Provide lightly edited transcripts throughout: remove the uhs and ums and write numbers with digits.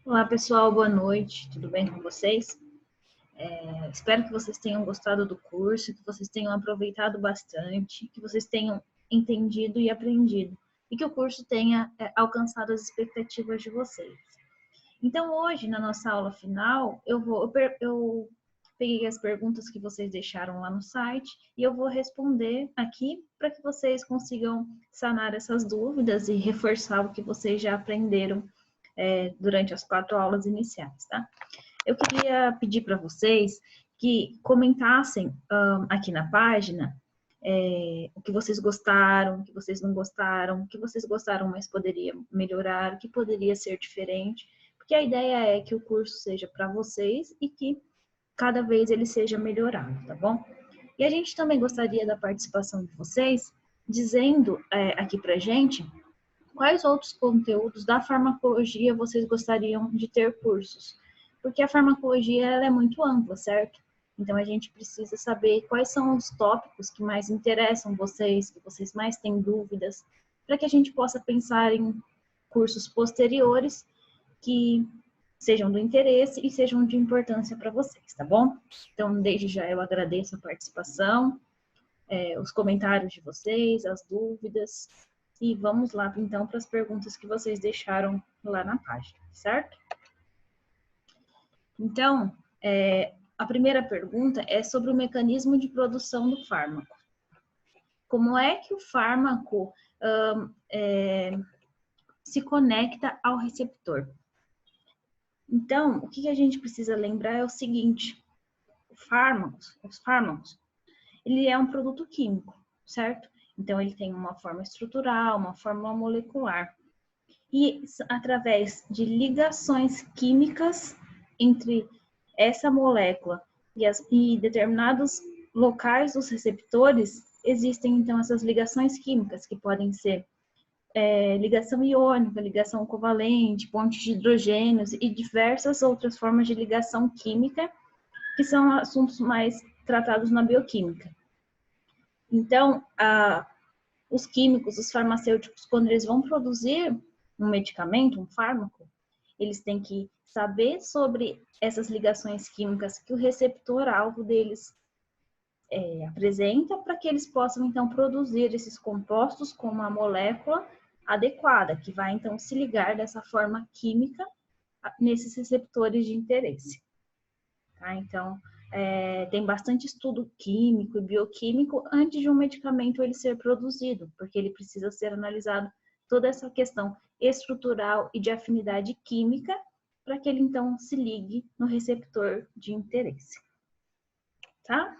Olá, pessoal, boa noite, tudo bem com vocês? Espero que vocês tenham gostado do curso, que vocês tenham aproveitado bastante, que vocês tenham entendido e aprendido, e que o curso tenha alcançado as expectativas de vocês. Então, hoje, na nossa aula final, eu peguei as perguntas que vocês deixaram lá no site e eu vou responder aqui para que vocês consigam sanar essas dúvidas e reforçar o que vocês já aprenderam durante as 4 aulas iniciais, tá? Eu queria pedir para vocês que comentassem aqui na página o que vocês gostaram, o que vocês não gostaram, o que vocês gostaram, mas poderia melhorar, o que poderia ser diferente, porque a ideia é que o curso seja para vocês e que cada vez ele seja melhorado, tá bom? E a gente também gostaria da participação de vocês, dizendo aqui para gente quais outros conteúdos da farmacologia vocês gostariam de ter cursos? Porque a farmacologia ela é muito ampla, certo? Então a gente precisa saber quais são os tópicos que mais interessam vocês, que vocês mais têm dúvidas, para que a gente possa pensar em cursos posteriores que sejam do interesse e sejam de importância para vocês, tá bom? Então, desde já eu agradeço a participação, os comentários de vocês, as dúvidas. E vamos lá, então, para as perguntas que vocês deixaram lá na página, certo? Então, a primeira pergunta é sobre o mecanismo de produção do fármaco. Como é que o fármaco se conecta ao receptor? Então, o que a gente precisa lembrar é o seguinte: os fármacos, ele é um produto químico, certo? Então, ele tem uma forma estrutural, uma forma molecular. E através de ligações químicas entre essa molécula e determinados locais dos receptores, existem então essas ligações químicas, que podem ser ligação iônica, ligação covalente, pontes de hidrogênios e diversas outras formas de ligação química, que são assuntos mais tratados na bioquímica. Então, os químicos, os farmacêuticos, quando eles vão produzir um medicamento, um fármaco, eles têm que saber sobre essas ligações químicas que o receptor-alvo deles apresenta, para que eles possam, então, produzir esses compostos com uma molécula adequada, que vai, então, se ligar dessa forma química nesses receptores de interesse. Tá? Então, tem bastante estudo químico e bioquímico antes de um medicamento ele ser produzido, porque ele precisa ser analisado toda essa questão estrutural e de afinidade química para que ele então se ligue no receptor de interesse. Tá?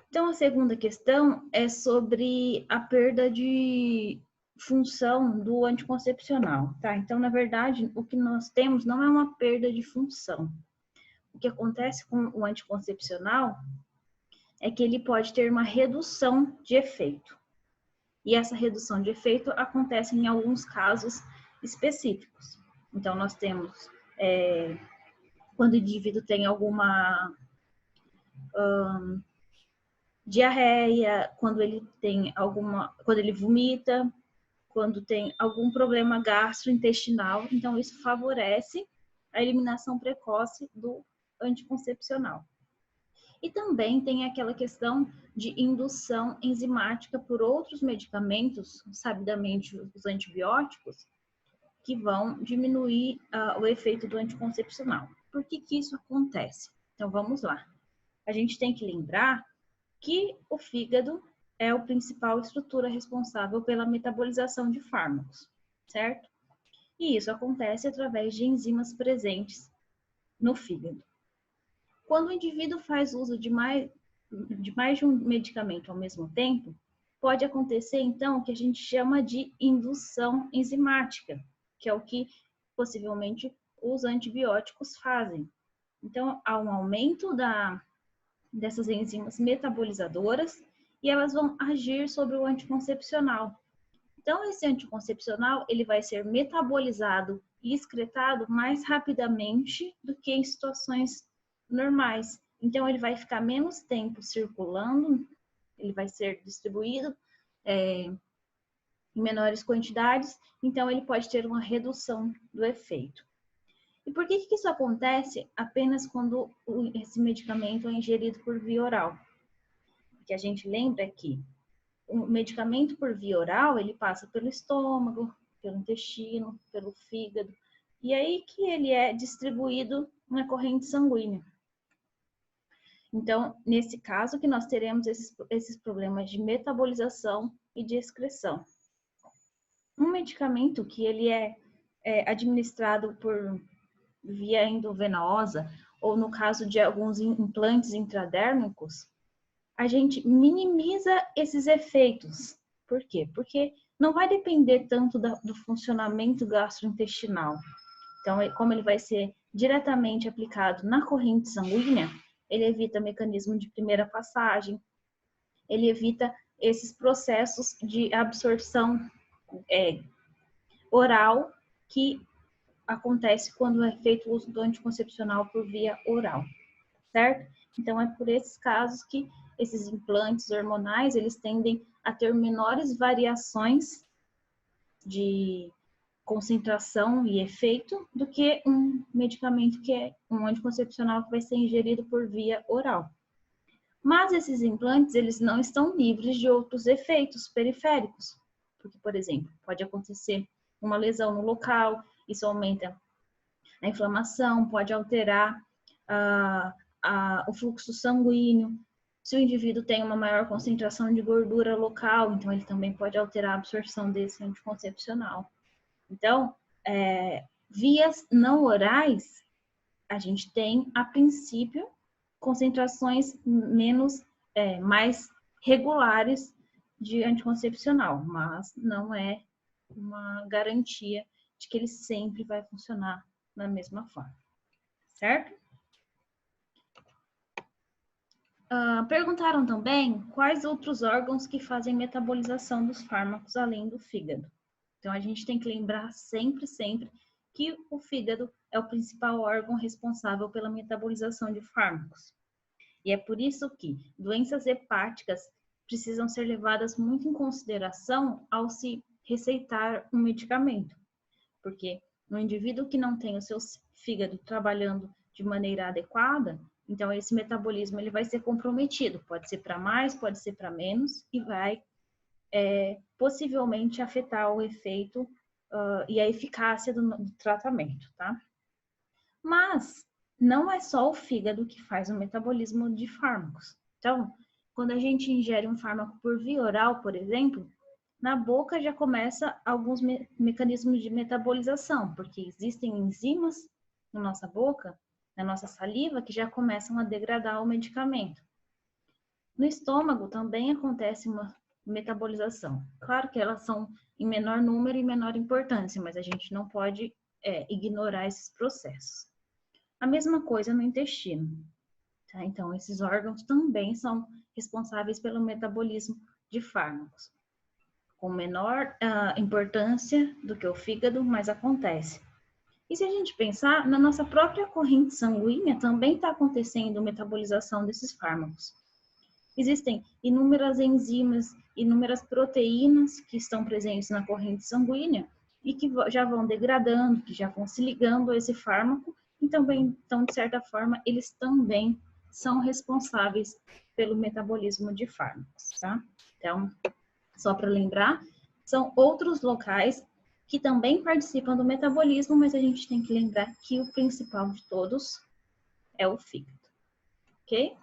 Então, a segunda questão é sobre a perda de função do anticoncepcional, tá? Então, na verdade, o que nós temos não é uma perda de função. O que acontece com o anticoncepcional é que ele pode ter uma redução de efeito. E essa redução de efeito acontece em alguns casos específicos. Então, nós temos quando o indivíduo tem alguma diarreia, quando ele vomita, quando tem algum problema gastrointestinal. Então, isso favorece a eliminação precoce do anticoncepcional. E também tem aquela questão de indução enzimática por outros medicamentos, sabidamente os antibióticos, que vão diminuir o efeito do anticoncepcional. Por que isso acontece? Então, vamos lá. A gente tem que lembrar que o fígado é a principal estrutura responsável pela metabolização de fármacos, certo? E isso acontece através de enzimas presentes no fígado. Quando o indivíduo faz uso de mais de um medicamento ao mesmo tempo, pode acontecer, então, o que a gente chama de indução enzimática, que é o que possivelmente os antibióticos fazem. Então, há um aumento dessas enzimas metabolizadoras e elas vão agir sobre o anticoncepcional. Então, esse anticoncepcional ele vai ser metabolizado e excretado mais rapidamente do que em situações normais. Então, ele vai ficar menos tempo circulando, ele vai ser distribuído em menores quantidades, então ele pode ter uma redução do efeito. E por que isso acontece apenas quando esse medicamento é ingerido por via oral? Porque a gente lembra que o medicamento por via oral, ele passa pelo estômago, pelo intestino, pelo fígado, e aí que ele é distribuído na corrente sanguínea. Então, nesse caso que nós teremos esses problemas de metabolização e de excreção. Um medicamento que ele é administrado por via endovenosa, ou no caso de alguns implantes intradérmicos, a gente minimiza esses efeitos. Por quê? Porque não vai depender tanto do funcionamento gastrointestinal. Então, como ele vai ser diretamente aplicado na corrente sanguínea, ele evita mecanismo de primeira passagem, ele evita esses processos de absorção oral que acontece quando é feito o uso do anticoncepcional por via oral, certo? Então, é por esses casos que esses implantes hormonais, eles tendem a ter menores variações de concentração e efeito do que um medicamento que é um anticoncepcional que vai ser ingerido por via oral. Mas esses implantes, eles não estão livres de outros efeitos periféricos, porque, por exemplo, pode acontecer uma lesão no local, isso aumenta a inflamação, pode alterar o fluxo sanguíneo. Se o indivíduo tem uma maior concentração de gordura local, então ele também pode alterar a absorção desse anticoncepcional. Então, vias não orais, a gente tem, a princípio, concentrações mais regulares de anticoncepcional, mas não é uma garantia de que ele sempre vai funcionar da mesma forma, certo? Perguntaram também quais outros órgãos que fazem metabolização dos fármacos além do fígado. Então, a gente tem que lembrar sempre que o fígado é o principal órgão responsável pela metabolização de fármacos. E é por isso que doenças hepáticas precisam ser levadas muito em consideração ao se receitar um medicamento. Porque no indivíduo que não tem o seu fígado trabalhando de maneira adequada, então esse metabolismo ele vai ser comprometido. Pode ser para mais, pode ser para menos, e vai possivelmente afetar o efeito e a eficácia do tratamento, tá? Mas não é só o fígado que faz o metabolismo de fármacos. Então, quando a gente ingere um fármaco por via oral, por exemplo, na boca já começa alguns mecanismos de metabolização, porque existem enzimas na nossa boca, na nossa saliva, que já começam a degradar o medicamento. No estômago também acontece uma metabolização. Claro que elas são em menor número e menor importância, mas a gente não pode ignorar esses processos. A mesma coisa no intestino. Tá? Então, esses órgãos também são responsáveis pelo metabolismo de fármacos. Com menor importância do que o fígado, mas acontece. E se a gente pensar, na nossa própria corrente sanguínea também está acontecendo a metabolização desses fármacos. Existem inúmeras enzimas, inúmeras proteínas que estão presentes na corrente sanguínea e que já vão degradando, que já vão se ligando a esse fármaco, e também, então, de certa forma, eles também são responsáveis pelo metabolismo de fármacos, tá? Então, só para lembrar, são outros locais que também participam do metabolismo, mas a gente tem que lembrar que o principal de todos é o fígado, ok?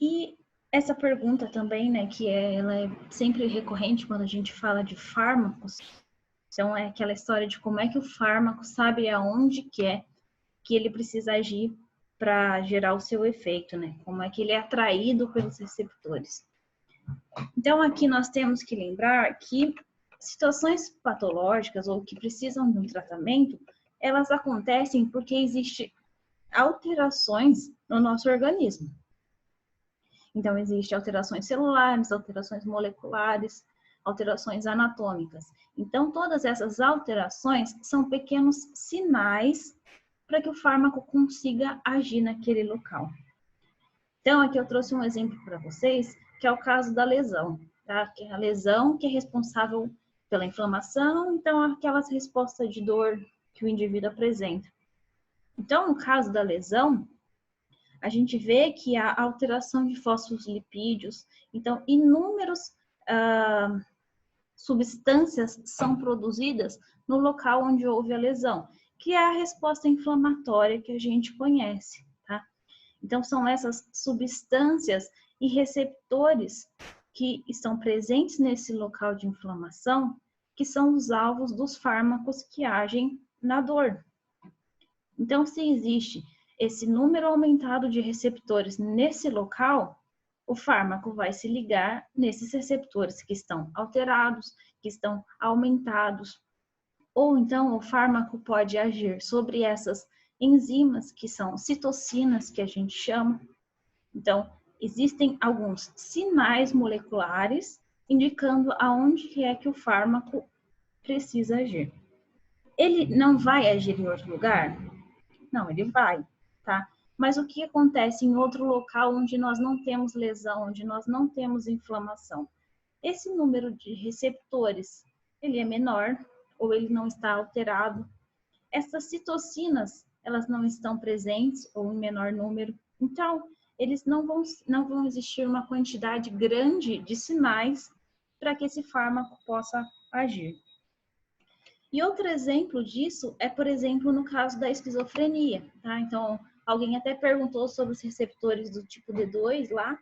E essa pergunta também, né, que ela é sempre recorrente quando a gente fala de fármacos, então é aquela história de como é que o fármaco sabe aonde que ele precisa agir para gerar o seu efeito, né? Como é que ele é atraído pelos receptores. Então, aqui nós temos que lembrar que situações patológicas ou que precisam de um tratamento, elas acontecem porque existem alterações no nosso organismo. Então, existem alterações celulares, alterações moleculares, alterações anatômicas. Então, todas essas alterações são pequenos sinais para que o fármaco consiga agir naquele local. Então, aqui eu trouxe um exemplo para vocês, que é o caso da lesão, tá? Que é a lesão que é responsável pela inflamação, então aquelas respostas de dor que o indivíduo apresenta. Então, no caso da lesão, a gente vê que há alteração de fosfolipídios, então inúmeras substâncias são produzidas no local onde houve a lesão, que é a resposta inflamatória que a gente conhece, tá? Então, são essas substâncias e receptores que estão presentes nesse local de inflamação que são os alvos dos fármacos que agem na dor. Então, se existe esse número aumentado de receptores nesse local, o fármaco vai se ligar nesses receptores que estão alterados, que estão aumentados. Ou então o fármaco pode agir sobre essas enzimas, que são citocinas, que a gente chama. Então, existem alguns sinais moleculares indicando aonde é que o fármaco precisa agir. Ele não vai agir em outro lugar? Não, ele vai, tá? Mas o que acontece em outro local onde nós não temos lesão, onde nós não temos inflamação? Esse número de receptores, ele é menor ou ele não está alterado. Essas citocinas, elas não estão presentes ou em menor número. Então, eles não vão existir uma quantidade grande de sinais para que esse fármaco possa agir. E outro exemplo disso é, por exemplo, no caso da esquizofrenia, tá? Então, alguém até perguntou sobre os receptores do tipo D2 lá.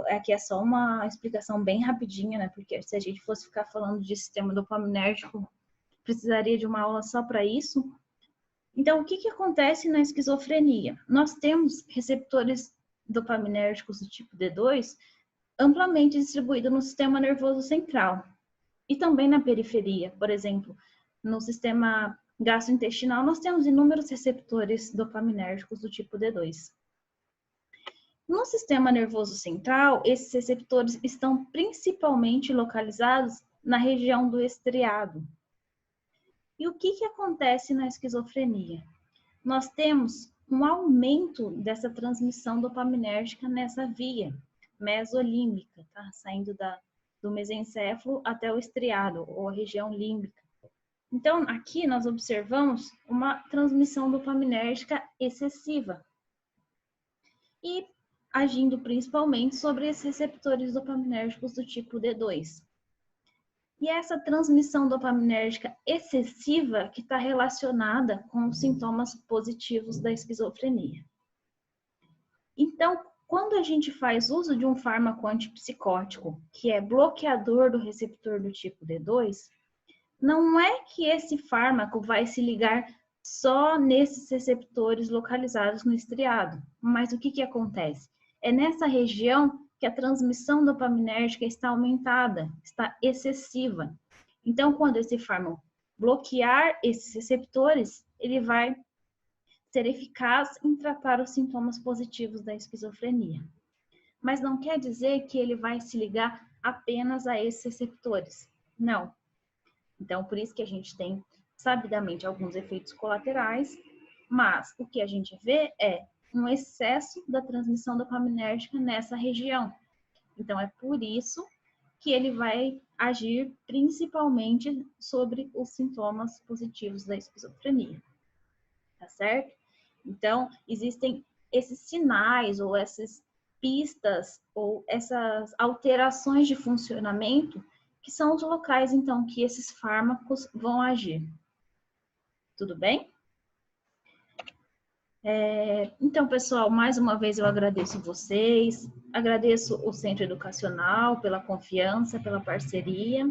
Aqui é só uma explicação bem rapidinha, né? Porque se a gente fosse ficar falando de sistema dopaminérgico, precisaria de uma aula só para isso. Então, o que acontece na esquizofrenia? Nós temos receptores dopaminérgicos do tipo D2 amplamente distribuídos no sistema nervoso central e também na periferia. Por exemplo, no sistema gastrointestinal, nós temos inúmeros receptores dopaminérgicos do tipo D2. No sistema nervoso central, esses receptores estão principalmente localizados na região do estriado. E o que acontece na esquizofrenia? Nós temos um aumento dessa transmissão dopaminérgica nessa via mesolímbica, tá? Saindo do mesencéfalo até o estriado, ou a região límbica. Então, aqui nós observamos uma transmissão dopaminérgica excessiva e agindo principalmente sobre esses receptores dopaminérgicos do tipo D2. E essa transmissão dopaminérgica excessiva que está relacionada com os sintomas positivos da esquizofrenia. Então, quando a gente faz uso de um fármaco antipsicótico, que é bloqueador do receptor do tipo D2, não é que esse fármaco vai se ligar só nesses receptores localizados no estriado, mas o que acontece? É nessa região que a transmissão dopaminérgica está aumentada, está excessiva. Então, quando esse fármaco bloquear esses receptores, ele vai ser eficaz em tratar os sintomas positivos da esquizofrenia. Mas não quer dizer que ele vai se ligar apenas a esses receptores. Não. Então, por isso que a gente tem, sabidamente, alguns efeitos colaterais, mas o que a gente vê é um excesso da transmissão dopaminérgica nessa região. Então, é por isso que ele vai agir principalmente sobre os sintomas positivos da esquizofrenia. Tá certo? Então, existem esses sinais ou essas pistas ou essas alterações de funcionamento que são os locais, então, que esses fármacos vão agir. Tudo bem? Então, pessoal, mais uma vez eu agradeço vocês, agradeço o Centro Educacional pela confiança, pela parceria.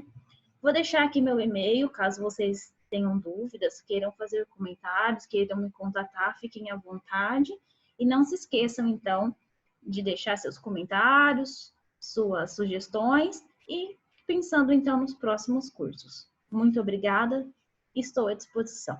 Vou deixar aqui meu e-mail, caso vocês tenham dúvidas, queiram fazer comentários, queiram me contatar, fiquem à vontade. E não se esqueçam, então, de deixar seus comentários, suas sugestões e pensando, então, nos próximos cursos. Muito obrigada, estou à disposição.